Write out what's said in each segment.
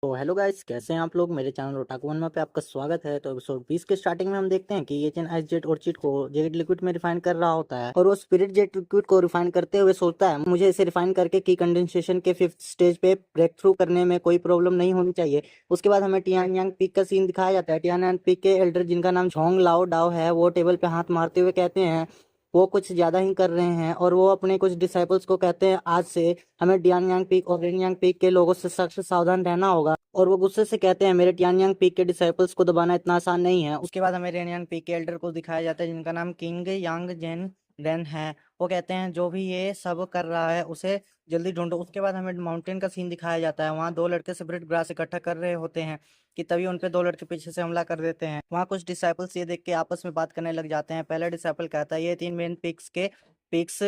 तो hello guys, कैसे हैं आप लोग। मेरे चैनल ओटाकू वनमा पे आपका स्वागत है। तो एपिसोड 20 के स्टार्टिंग में हम देखते हैं कि ये चेन आइस जेट और चीट को जेट लिक्विड में रिफाइन कर रहा होता है और वो स्पिरिट जेट लिक्विड को रिफाइन करते हुए सोचता है मुझे इसे रिफाइन करके की कंडेंसेशन के 5th स्टेज पे ब्रेक थ्रू करने में कोई प्रॉब्लम नहीं होनी चाहिए। उसके बाद हमें टियान यांग पीक का सीन दिखाया जाता है। टियान यांग पीक के एल्डर जिनका नाम झोंग लाओ डाओ है, वो टेबल पे हाथ मारते हुए कहते हैं वो कुछ ज्यादा ही कर रहे हैं और वो अपने कुछ डिसाइपल्स को कहते हैं आज से हमें डियान यांग पीक और रेन यांग पीक के लोगों से सख्त सावधान रहना होगा। और वो गुस्से से कहते हैं मेरे टियानयांग पीक के डिसाइपल्स को दबाना इतना आसान नहीं है। उसके बाद हमें रेनयांग पीक के एल्डर को दिखाया जाता है जिनका नाम किंग यांग जेन रेन है। वो कहते हैं जो भी ये सब कर रहा है उसे जल्दी ढूंढो। उसके बाद हमें माउंटेन का सीन दिखाया जाता है। वहाँ दो लड़के सेपरेट ग्रास इकट्ठा कर रहे होते हैं कि तभी उन पे दो लड़के पीछे से हमला कर देते हैं। वहाँ कुछ डिसाइपल्स ये देख के आपस में बात करने लग जाते हैं। पहला डिसाइपल कहता है ये तीन मेन पिक्स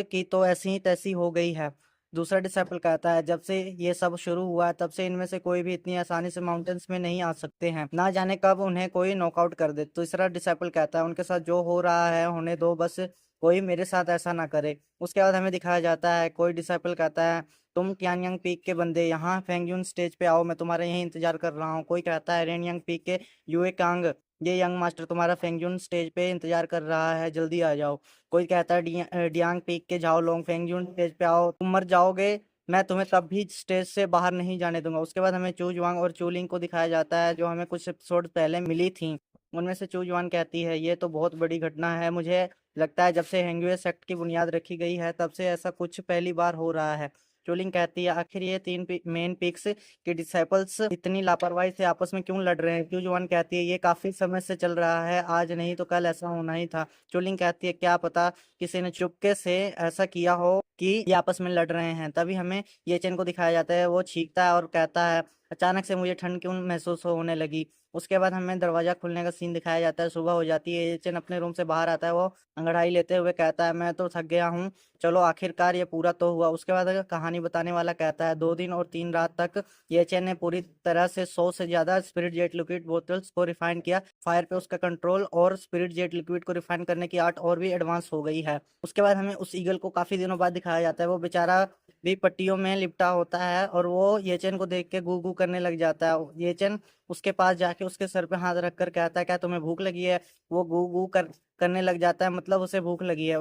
की तो ऐसी ही तैसी हो गई है। दूसरा डिसाइपल कहता है जब से ये सब शुरू हुआ है तब से इनमें से कोई भी इतनी आसानी से माउंटेन्स में नहीं आ सकते हैं, ना जाने कब उन्हें कोई नॉकआउट कर दे। तीसरा डिसाइपल कहता है उनके साथ जो हो रहा है होने दो, बस कोई मेरे साथ ऐसा ना करे। उसके बाद हमें दिखाया जाता है कोई डिसाइपल कहता है तुम ट्यानयांग पीक के बंदे यहाँ फेंगयुन स्टेज पे आओ, मैं तुम्हारे यहीं इंतजार कर रहा हूँ। कोई कहता है रेनयांग पीक के यूए कांग, ये यंग मास्टर तुम्हारा फेंगयुन स्टेज पे इंतजार कर रहा है, जल्दी आ जाओ। कोई कहता है डियांग पीक के जाओ लोग फेंगजुन स्टेज पे आओ, तुम मर जाओगे, मैं तुम्हें तब भी स्टेज से बाहर नहीं जाने दूंगा। उसके बाद हमें चूजवांग और चूलिंग को दिखाया जाता है जो हमें कुछ एपिसोड पहले मिली थी। उनमें से चूजवांग कहती है ये तो बहुत बड़ी घटना है, मुझे लगता है जब से हेंगुए सेक्ट की बुनियाद रखी गई है तब से ऐसा कुछ पहली बार हो रहा है। चूलिंग कहती है आखिर ये तीन मेन पिक्स के डिसाइपल्स इतनी लापरवाही से आपस में क्यों लड़ रहे हैं। चूजवान कहती है ये काफी समय से चल रहा है, आज नहीं तो कल ऐसा होना ही था। चोलिंग कहती है क्या पता किसी ने चुपके से ऐसा किया हो कि ये आपस में लड़ रहे हैं। तभी हमें ये चेन को दिखाया जाता है, वो छींकता है और कहता है अचानक से मुझे ठंड क्यों महसूस होने लगी। उसके बाद हमें दरवाजा खुलने का सीन दिखाया जाता है। सुबह हो जाती है, ये चेन अपने रूम से बाहर आता है। वो अंगड़ाई लेते हुए कहता है मैं तो थक गया हूँ, चलो आखिरकार ये पूरा तो हुआ। उसके बाद कहानी बताने वाला कहता है 2 दिन और 3 रात तक ये चेन ने पूरी तरह से 100 से ज्यादा स्पिरिट जेट लिक्विड बोतल्स को रिफाइन किया। फायर पे उसका कंट्रोल और स्पिरिट जेट लिक्विड को रिफाइन करने की आर्ट और भी एडवांस हो गई है। उसके बाद हमें उस ईगल को काफी दिनों बाद दिखाया जाता है। वो बेचारा भी पट्टियों में लिपटा होता है और वो येचन को देख के गू गू करने लग जाता है। येचन उसके पास जाके उसके सर पे हाथ रख कर कहता है क्या तुम्हें भूख लगी है। वो गू गू करने लग जाता है, मतलब उसे भूख लगी है।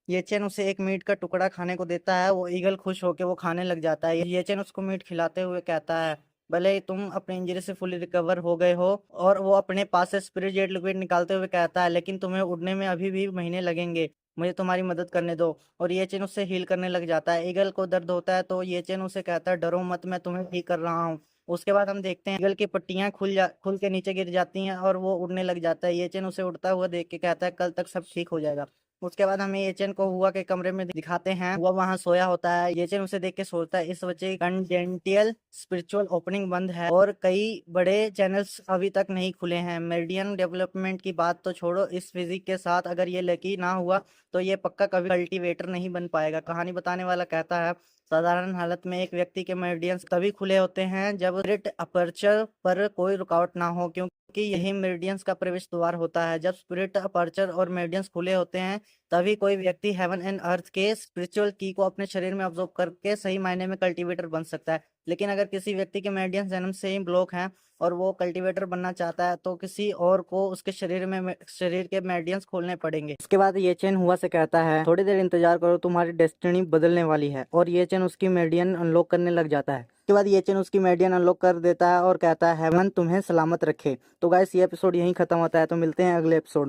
येचन उसे एक मीट का टुकड़ा खाने को देता है। वो ईगल खुश होकर वो खाने लग जाता है। येचन उसको मीट खिलाते हुए कहता है भले ही तुम अपने इंजरी से फुली रिकवर हो गए हो। और वो अपने पास से स्पिरिट जेट लिक्विड निकालते हुए कहता है लेकिन तुम्हें उड़ने में अभी भी महीने लगेंगे, मुझे तुम्हारी मदद करने दो। और ये चेन उससे हील करने लग जाता है। ईगल को दर्द होता है तो ये चेन उसे कहता है डरो मत, मैं तुम्हें ठीक कर रहा हूँ। उसके बाद हम देखते हैं ईगल की पट्टियां खुल के नीचे गिर जाती हैं और वो उड़ने लग जाता है। ये चेन उसे उड़ता हुआ देख के कहता है कल तक सब ठीक हो जाएगा। उसके बाद हमें येचन को हुआ के कमरे में दिखाते हैं। हुआ वहां सोया होता है। येचन उसे देख के सोचता है इस बच्चे की कंडेंटियल स्पिरिचुअल ओपनिंग बंद है और कई बड़े चैनल्स अभी तक नहीं खुले हैं। मेरिडियन डेवलपमेंट की बात तो छोड़ो, इस फिजिक के साथ अगर ये लकी ना हुआ तो ये पक्का कभी कल्टीवेटर नहीं बन पाएगा। कहानी बताने वाला कहता है साधारण हालत में एक व्यक्ति के मेरिडियंस तभी खुले होते हैं जब स्पिरिट अपर्चर पर कोई रुकावट ना हो, क्योंकि यही मेरिडियंस का प्रवेश द्वार होता है। जब स्पिरिट अपर्चर और मेरिडियंस खुले होते हैं तभी कोई व्यक्ति हेवन एंड अर्थ के स्पिरिचुअल की को अपने शरीर में ऑब्जॉर्व करके सही मायने में कल्टीवेटर बन सकता है। लेकिन अगर किसी व्यक्ति के मेरिडियंस जन्म से ही ब्लॉक हैं और वो कल्टीवेटर बनना चाहता है तो किसी और को उसके शरीर के मेरिडियंस खोलने पड़ेंगे। इसके बाद ये चेन हुआ से कहता है थोड़ी देर इंतजार करो, तुम्हारी डेस्टिनी बदलने वाली है। और ये चेन उसकी मेरिडियन अनलॉक करने लग जाता है। उसके बाद ये चेन उसकी मेरिडियन अनलॉक कर देता है और कहता है हेवन तुम्हें सलामत रखे। तो गाइस ये एपिसोड यहीं खत्म होता है, तो मिलते हैं अगले एपिसोड।